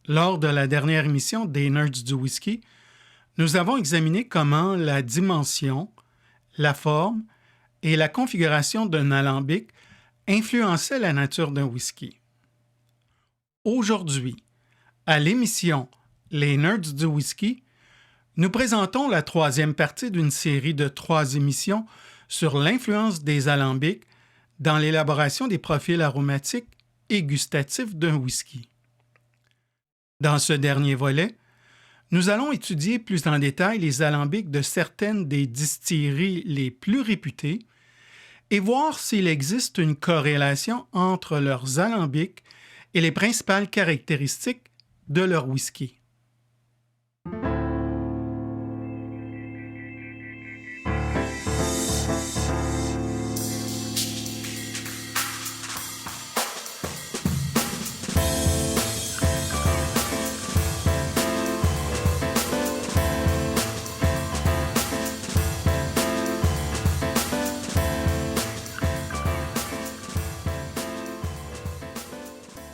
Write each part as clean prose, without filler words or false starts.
Lors de la dernière émission des Nerds du Whisky, nous avons examiné comment la dimension, la forme et la configuration d'un alambic influençaient la nature d'un whisky. Aujourd'hui, à l'émission Les Nerds du Whisky, nous présentons la troisième partie d'une série de 3 émissions sur l'influence des alambics dans l'élaboration des profils aromatiques et gustatifs d'un whisky. Dans ce dernier volet, nous allons étudier plus en détail les alambics de certaines des distilleries les plus réputées et voir s'il existe une corrélation entre leurs alambics et les principales caractéristiques de leur whisky.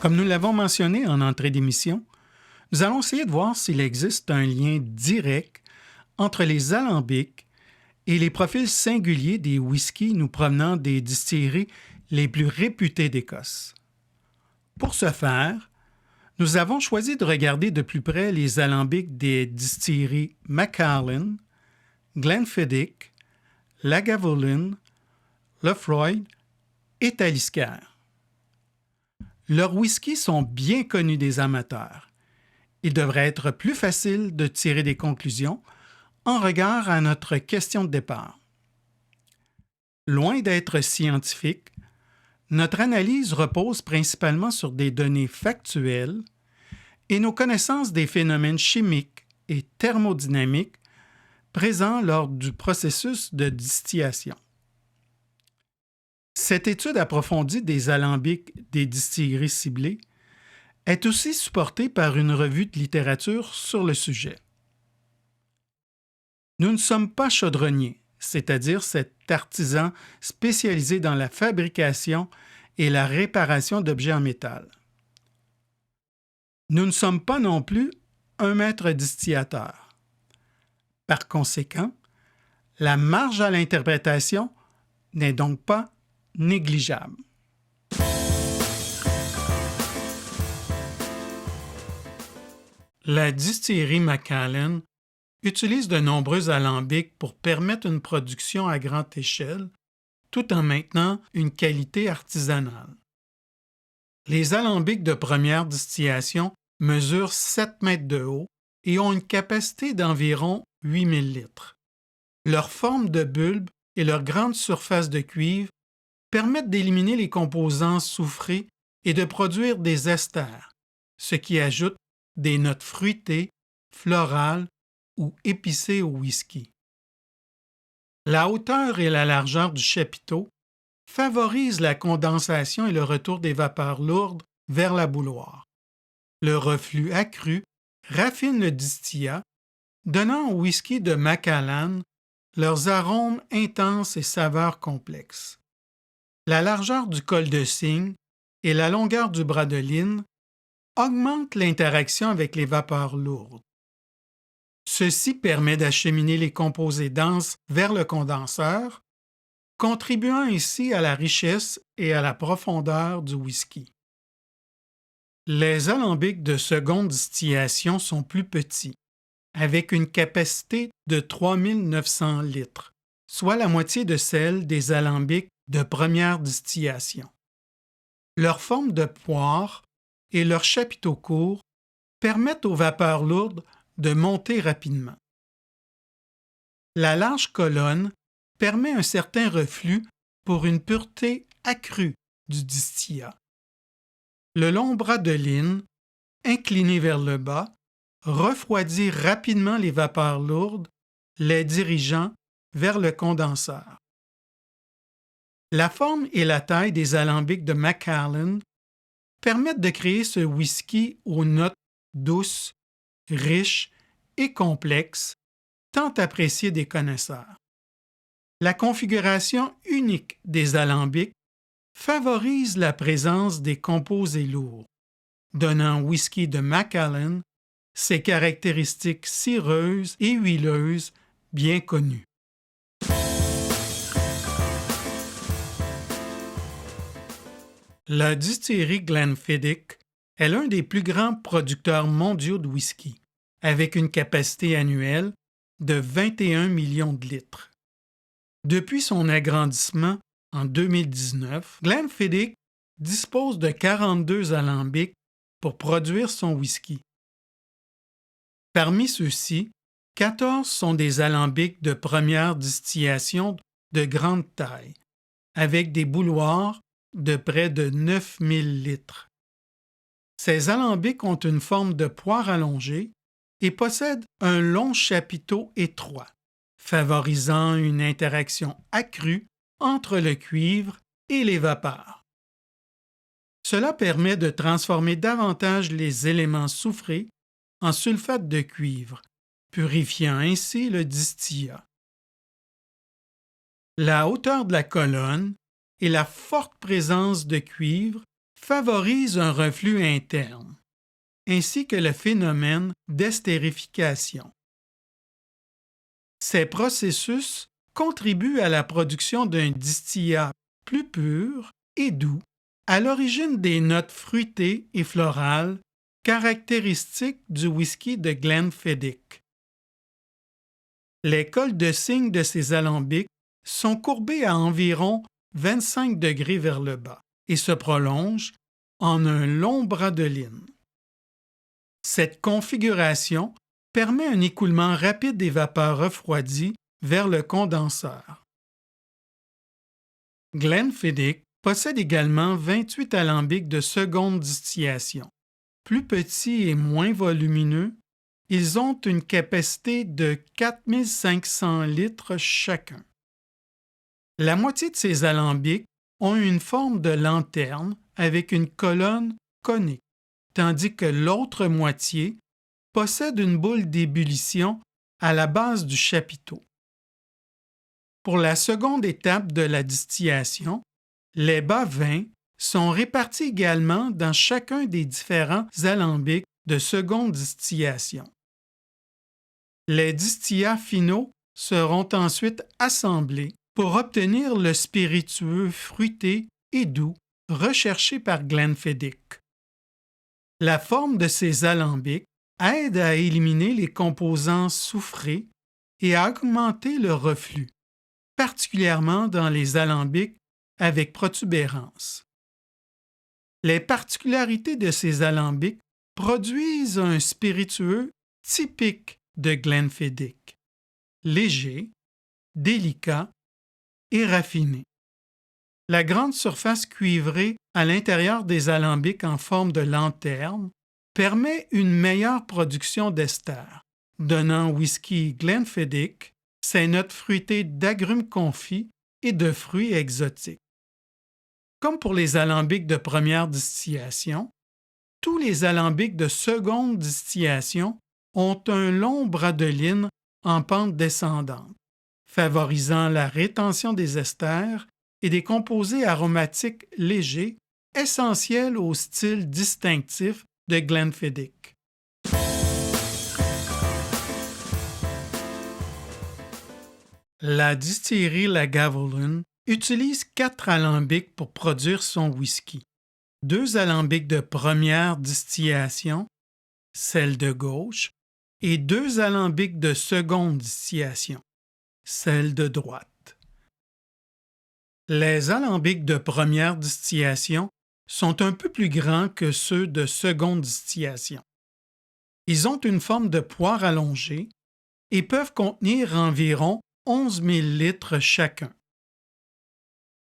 Comme nous l'avons mentionné en entrée d'émission, nous allons essayer de voir s'il existe un lien direct entre les alambics et les profils singuliers des whiskies nous provenant des distilleries les plus réputées d'Écosse. Pour ce faire, nous avons choisi de regarder de plus près les alambics des distilleries Macallan, Glenfiddich, Lagavulin, Laphroaig et Talisker. Leurs whiskies sont bien connus des amateurs. Il devrait être plus facile de tirer des conclusions en regard à notre question de départ. Loin d'être scientifique, notre analyse repose principalement sur des données factuelles et nos connaissances des phénomènes chimiques et thermodynamiques présents lors du processus de distillation. Cette étude approfondie des alambics des distilleries ciblées est aussi supportée par une revue de littérature sur le sujet. Nous ne sommes pas chaudronniers, c'est-à-dire cet artisan spécialisé dans la fabrication et la réparation d'objets en métal. Nous ne sommes pas non plus un maître distillateur. Par conséquent, la marge à l'interprétation n'est donc pas négligeable. La distillerie Macallan utilise de nombreux alambics pour permettre une production à grande échelle, tout en maintenant une qualité artisanale. Les alambics de première distillation mesurent 7 mètres de haut et ont une capacité d'environ 8000 litres. Leur forme de bulbe et leur grande surface de cuivre permettent d'éliminer les composants soufrés et de produire des esters, ce qui ajoute des notes fruitées, florales ou épicées au whisky. La hauteur et la largeur du chapiteau favorisent la condensation et le retour des vapeurs lourdes vers la bouilloire. Le reflux accru raffine le distillat, donnant au whisky de Macallan leurs arômes intenses et saveurs complexes. La largeur du col de cygne et la longueur du bras de ligne augmentent l'interaction avec les vapeurs lourdes. Ceci permet d'acheminer les composés denses vers le condenseur, contribuant ainsi à la richesse et à la profondeur du whisky. Les alambics de seconde distillation sont plus petits, avec une capacité de 3900 litres, soit la moitié de celle des alambics de première distillation. Leur forme de poire et leur chapiteau court permettent aux vapeurs lourdes de monter rapidement. La large colonne permet un certain reflux pour une pureté accrue du distillat. Le long bras de ligne, incliné vers le bas, refroidit rapidement les vapeurs lourdes, les dirigeant vers le condenseur. La forme et la taille des alambics de Macallan permettent de créer ce whisky aux notes douces, riches et complexes, tant appréciées des connaisseurs. La configuration unique des alambics favorise la présence des composés lourds, donnant whisky de Macallan ses caractéristiques cireuses et huileuses bien connues. La distillerie Glenfiddich est l'un des plus grands producteurs mondiaux de whisky, avec une capacité annuelle de 21 millions de litres. Depuis son agrandissement en 2019, Glenfiddich dispose de 42 alambics pour produire son whisky. Parmi ceux-ci, 14 sont des alambics de première distillation de grande taille, avec des bouilloires de près de 9000 litres. Ces alambics ont une forme de poire allongée et possèdent un long chapiteau étroit, favorisant une interaction accrue entre le cuivre et les vapeurs. Cela permet de transformer davantage les éléments soufrés en sulfate de cuivre, purifiant ainsi le distillat. La hauteur de la colonne et la forte présence de cuivre favorisent un reflux interne, ainsi que le phénomène d'estérification. Ces processus contribuent à la production d'un distillat plus pur et doux, à l'origine des notes fruitées et florales caractéristiques du whisky de Glenfiddich. Les cols de cygne de ces alambics sont courbés à environ 25 degrés vers le bas et se prolongent en un long bras de ligne. Cette configuration permet un écoulement rapide des vapeurs refroidies vers le condenseur. Glenfiddich possède également 28 alambics de seconde distillation. Plus petits et moins volumineux, ils ont une capacité de 4500 litres chacun. La moitié de ces alambics ont une forme de lanterne avec une colonne conique, tandis que l'autre moitié possède une boule d'ébullition à la base du chapiteau. Pour la seconde étape de la distillation, les bas vins sont répartis également dans chacun des différents alambics de seconde distillation. Les distillats finaux seront ensuite assemblés pour obtenir le spiritueux fruité et doux recherché par Glenfiddich. La forme de ces alambics aide à éliminer les composants soufrés et à augmenter le reflux, particulièrement dans les alambics avec protubérance. Les particularités de ces alambics produisent un spiritueux typique de Glenfiddich, léger, délicat et raffiné. La grande surface cuivrée à l'intérieur des alambics en forme de lanterne permet une meilleure production d'ester, donnant au whisky Glenfiddich ses notes fruitées d'agrumes confits et de fruits exotiques. Comme pour les alambics de première distillation, tous les alambics de seconde distillation ont un long bras de ligne en pente descendante, favorisant la rétention des esters et des composés aromatiques légers essentiels au style distinctif de Glenfiddich. La distillerie Lagavulin utilise 4 alambics pour produire son whisky. 2 alambics de première distillation, celle de gauche, et 2 alambics de seconde distillation, celle de droite. Les alambics de première distillation sont un peu plus grands que ceux de seconde distillation. Ils ont une forme de poire allongée et peuvent contenir environ 11 000 litres chacun.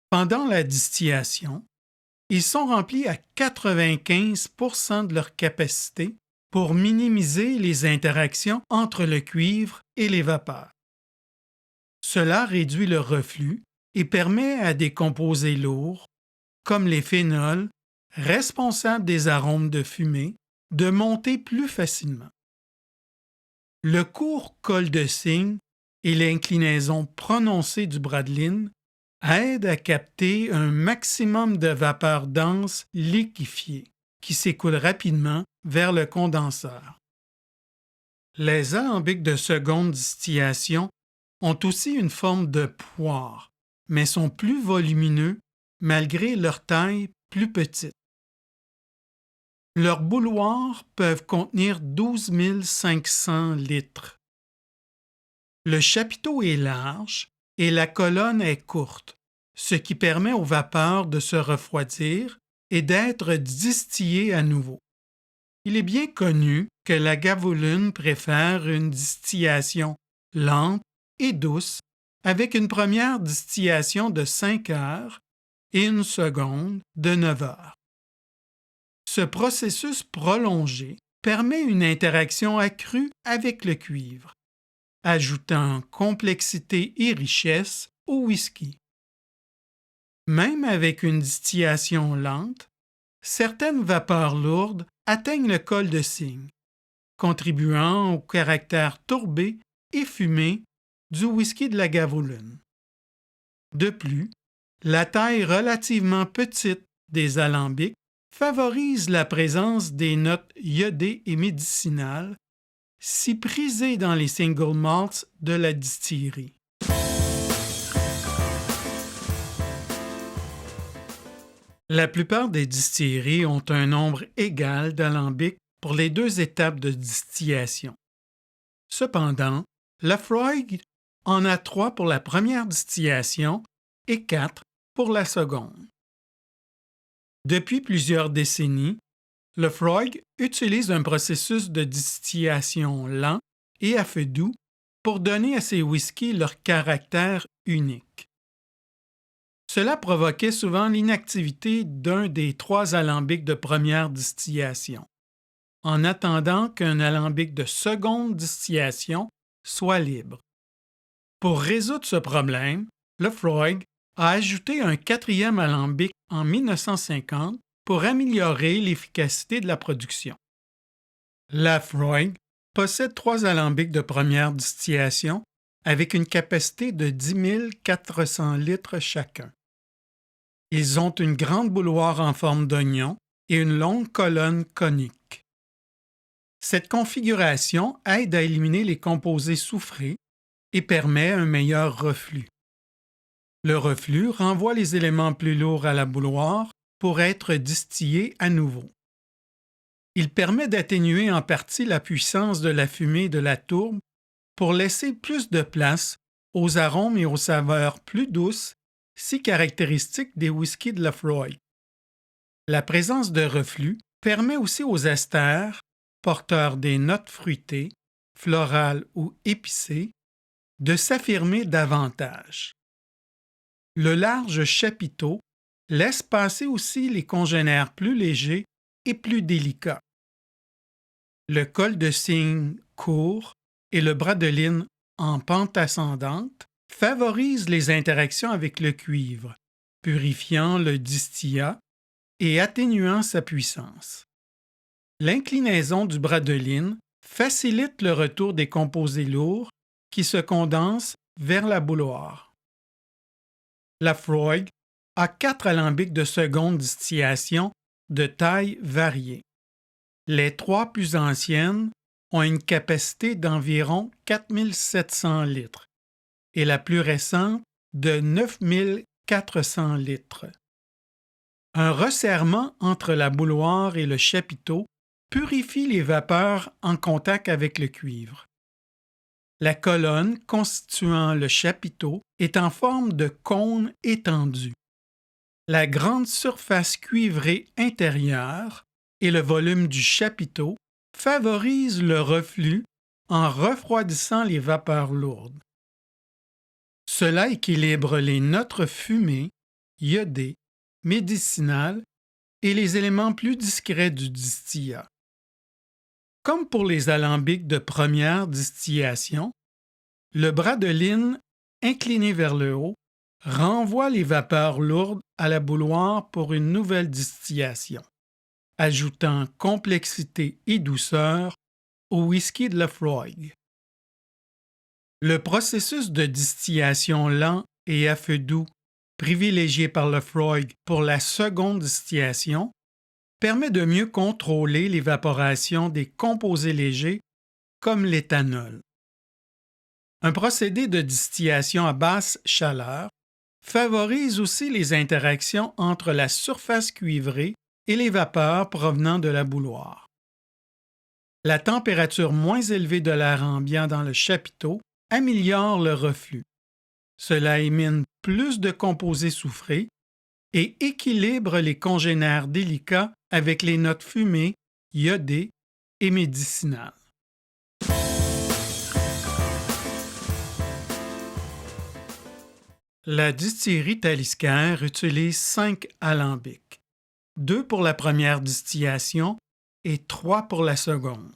Pendant la distillation, ils sont remplis à 95 % de leur capacité pour minimiser les interactions entre le cuivre et les vapeurs. Cela réduit le reflux et permet à des composés lourds, comme les phénols, responsables des arômes de fumée, de monter plus facilement. Le court col de cygne et l'inclinaison prononcée du bras de ligne aident à capter un maximum de vapeur dense liquéfiée, qui s'écoule rapidement vers le condenseur. Les alambics de seconde distillation ont aussi une forme de poire, mais sont plus volumineux malgré leur taille plus petite. Leurs bouilloires peuvent contenir 12 500 litres. Le chapiteau est large et la colonne est courte, ce qui permet aux vapeurs de se refroidir et d'être distillées à nouveau. Il est bien connu que la Lagavulin préfère une distillation lente et douce avec une première distillation de 5 heures et une seconde de 9 heures. Ce processus prolongé permet une interaction accrue avec le cuivre, ajoutant complexité et richesse au whisky. Même avec une distillation lente, certaines vapeurs lourdes atteignent le col de cygne, contribuant au caractère tourbé et fumé du whisky de Lagavulin. De plus, la taille relativement petite des alambics favorise la présence des notes iodées et médicinales, si prisées dans les single malts de la distillerie. La plupart des distilleries ont un nombre égal d'alambics pour les 2 étapes de distillation. Cependant, Laphroaig en a 3 pour la première distillation et 4 pour la seconde. Depuis plusieurs décennies, Laphroaig utilise un processus de distillation lent et à feu doux pour donner à ses whiskies leur caractère unique. Cela provoquait souvent l'inactivité d'un des 3 alambics de première distillation, en attendant qu'un alambic de seconde distillation soit libre. Pour résoudre ce problème, Laphroaig a ajouté un 4e alambic en 1950 pour améliorer l'efficacité de la production. Laphroaig possède 3 alambics de première distillation avec une capacité de 10 400 litres chacun. Ils ont une grande bouilloire en forme d'oignon et une longue colonne conique. Cette configuration aide à éliminer les composés soufrés et permet un meilleur reflux. Le reflux renvoie les éléments plus lourds à la bouilloire pour être distillés à nouveau. Il permet d'atténuer en partie la puissance de la fumée de la tourbe pour laisser plus de place aux arômes et aux saveurs plus douces si caractéristiques des whiskies de Laphroaig. La présence de reflux permet aussi aux esters, porteurs des notes fruitées, florales ou épicées, de s'affirmer davantage. Le large chapiteau laisse passer aussi les congénères plus légers et plus délicats. Le col de cygne court et le bras de ligne en pente ascendante favorisent les interactions avec le cuivre, purifiant le distillat et atténuant sa puissance. L'inclinaison du bras de ligne facilite le retour des composés lourds qui se condensent vers la bouilloire. Laphroaig a 4 alambics de seconde distillation de taille variée. Les 3 plus anciennes ont une capacité d'environ 4 700 litres et la plus récente de 9 400 litres. Un resserrement entre la bouilloire et le chapiteau purifie les vapeurs en contact avec le cuivre. La colonne constituant le chapiteau est en forme de cône étendu. La grande surface cuivrée intérieure et le volume du chapiteau favorisent le reflux en refroidissant les vapeurs lourdes. Cela équilibre les notes fumées, iodées, médicinales et les éléments plus discrets du distillat. Comme pour les alambics de première distillation, le bras de ligne incliné vers le haut renvoie les vapeurs lourdes à la bouilloire pour une nouvelle distillation, ajoutant complexité et douceur au whisky de Laphroaig. Le processus de distillation lent et à feu doux, privilégié par Laphroaig pour la seconde distillation, permet de mieux contrôler l'évaporation des composés légers comme l'éthanol. Un procédé de distillation à basse chaleur favorise aussi les interactions entre la surface cuivrée et les vapeurs provenant de la bouilloire. La température moins élevée de l'air ambiant dans le chapiteau améliore le reflux. Cela élimine plus de composés soufrés et équilibre les congénères délicats avec les notes fumées, iodées et médicinales. La distillerie Talisker utilise 5 alambics, 2 pour la première distillation et 3 pour la seconde.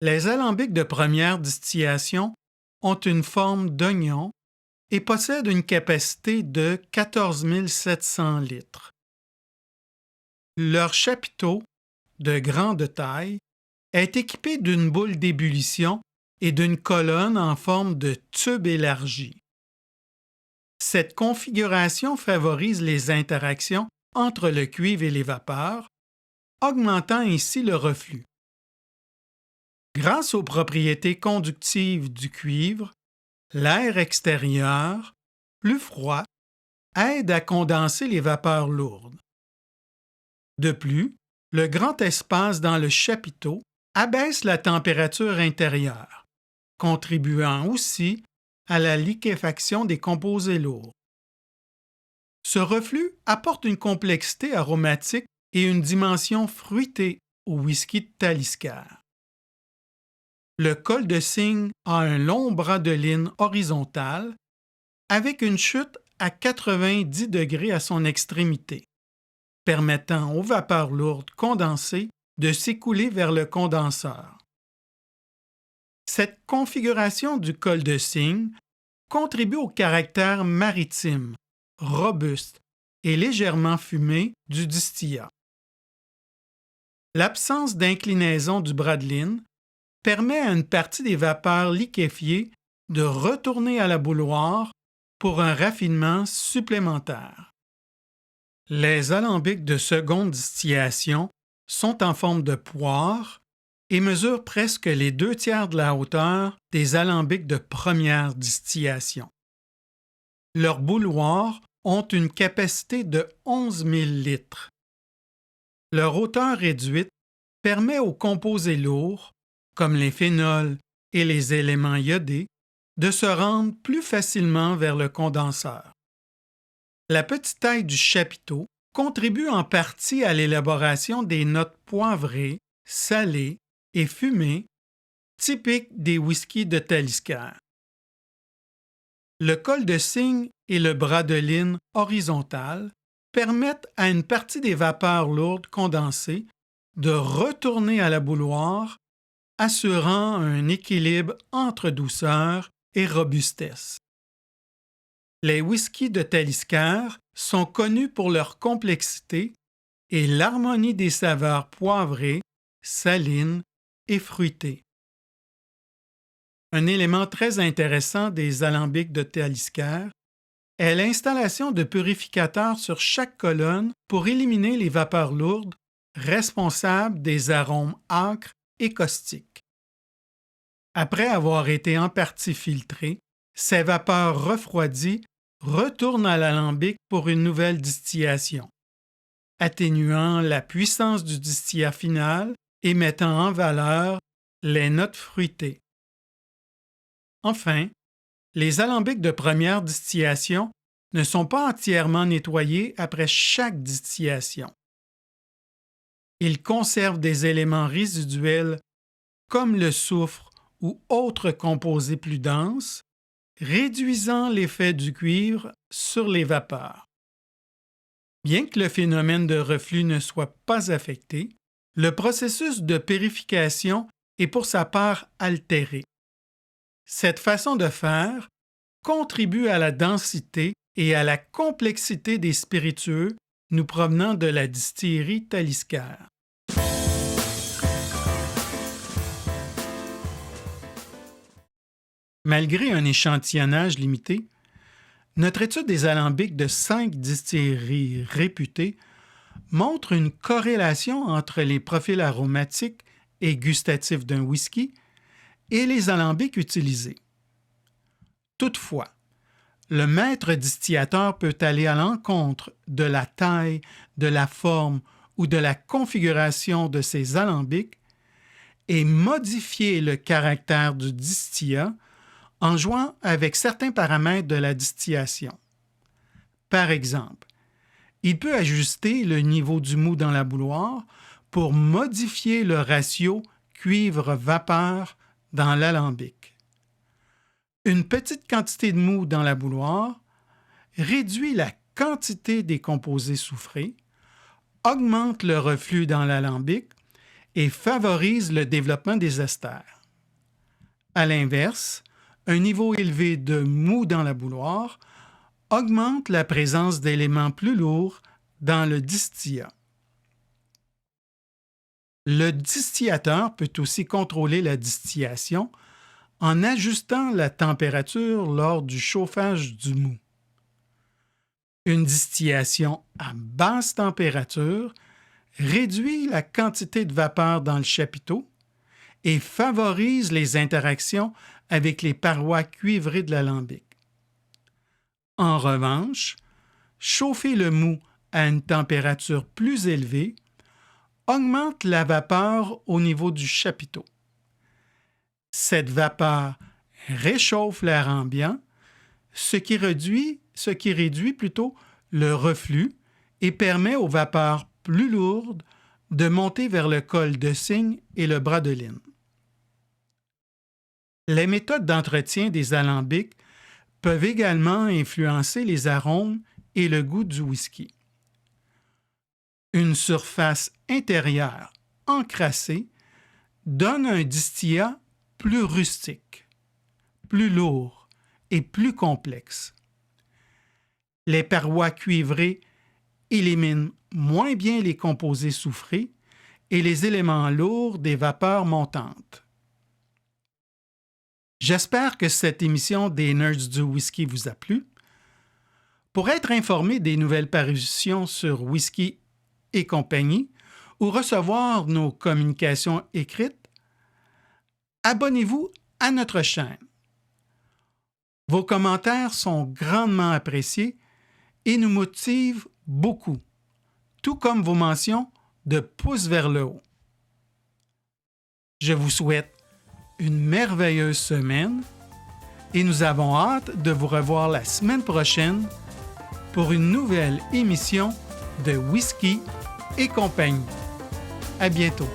Les alambics de première distillation ont une forme d'oignon et possèdent une capacité de 14 700 litres. Leur chapiteau, de grande taille, est équipé d'une boule d'ébullition et d'une colonne en forme de tube élargi. Cette configuration favorise les interactions entre le cuivre et les vapeurs, augmentant ainsi le reflux. Grâce aux propriétés conductives du cuivre, l'air extérieur, plus froid, aide à condenser les vapeurs lourdes. De plus, le grand espace dans le chapiteau abaisse la température intérieure, contribuant aussi à la liquéfaction des composés lourds. Ce reflux apporte une complexité aromatique et une dimension fruitée au whisky de Talisker. Le col de cygne a un long bras de ligne horizontal avec une chute à 90 degrés à son extrémité, permettant aux vapeurs lourdes condensées de s'écouler vers le condenseur. Cette configuration du col de cygne contribue au caractère maritime, robuste et légèrement fumé du distillat. L'absence d'inclinaison du bras de ligne permet à une partie des vapeurs liquéfiées de retourner à la bouilloire pour un raffinement supplémentaire. Les alambics de seconde distillation sont en forme de poire et mesurent presque les 2/3 de la hauteur des alambics de première distillation. Leurs bouilloires ont une capacité de 11 000 litres. Leur hauteur réduite permet aux composés lourds, comme les phénols et les éléments iodés, de se rendre plus facilement vers le condenseur. La petite taille du chapiteau contribue en partie à l'élaboration des notes poivrées, salées et fumées typiques des whiskies de Talisker. Le col de cygne et le bras de ligne horizontal permettent à une partie des vapeurs lourdes condensées de retourner à la bouilloire, assurant un équilibre entre douceur et robustesse. Les whiskies de Talisker sont connus pour leur complexité et l'harmonie des saveurs poivrées, salines et fruitées. Un élément très intéressant des alambics de Talisker est l'installation de purificateurs sur chaque colonne pour éliminer les vapeurs lourdes responsables des arômes âcres et caustiques. Après avoir été en partie filtrées, ces vapeurs refroidies retournent à l'alambic pour une nouvelle distillation, atténuant la puissance du distillat final et mettant en valeur les notes fruitées. Enfin, les alambics de première distillation ne sont pas entièrement nettoyés après chaque distillation. Ils conservent des éléments résiduels comme le soufre ou autres composés plus denses, réduisant l'effet du cuivre sur les vapeurs. Bien que le phénomène de reflux ne soit pas affecté, le processus de purification est pour sa part altéré. Cette façon de faire contribue à la densité et à la complexité des spiritueux nous provenant de la distillerie Talisker. Malgré un échantillonnage limité, notre étude des alambics de 5 distilleries réputées montrent une corrélation entre les profils aromatiques et gustatifs d'un whisky et les alambics utilisés. Toutefois, le maître distillateur peut aller à l'encontre de la taille, de la forme ou de la configuration de ses alambics et modifier le caractère du distillat en jouant avec certains paramètres de la distillation. Par exemple, il peut ajuster le niveau du mou dans la bouilloire pour modifier le ratio cuivre-vapeur dans l'alambic. Une petite quantité de mou dans la bouilloire réduit la quantité des composés soufrés, augmente le reflux dans l'alambic et favorise le développement des esters. À l'inverse, un niveau élevé de mou dans la bouilloire augmente la présence d'éléments plus lourds dans le distillat. Le distillateur peut aussi contrôler la distillation en ajustant la température lors du chauffage du mou. Une distillation à basse température réduit la quantité de vapeur dans le chapiteau et favorise les interactions avec les parois cuivrées de l'alambic. En revanche, chauffer le mou à une température plus élevée augmente la vapeur au niveau du chapiteau. Cette vapeur réchauffe l'air ambiant, ce qui réduit le reflux et permet aux vapeurs plus lourdes de monter vers le col de cygne et le bras de ligne. Les méthodes d'entretien des alambics peuvent également influencer les arômes et le goût du whisky. Une surface intérieure encrassée donne un distillat plus rustique, plus lourd et plus complexe. Les parois cuivrées éliminent moins bien les composés soufrés et les éléments lourds des vapeurs montantes. J'espère que cette émission des Nerds du Whisky vous a plu. Pour être informé des nouvelles parutions sur Whisky et compagnie ou recevoir nos communications écrites, abonnez-vous à notre chaîne. Vos commentaires sont grandement appréciés et nous motivent beaucoup, tout comme vos mentions de pouce vers le haut. Je vous souhaite une merveilleuse semaine et nous avons hâte de vous revoir la semaine prochaine pour une nouvelle émission de Whisky et compagnie. À bientôt.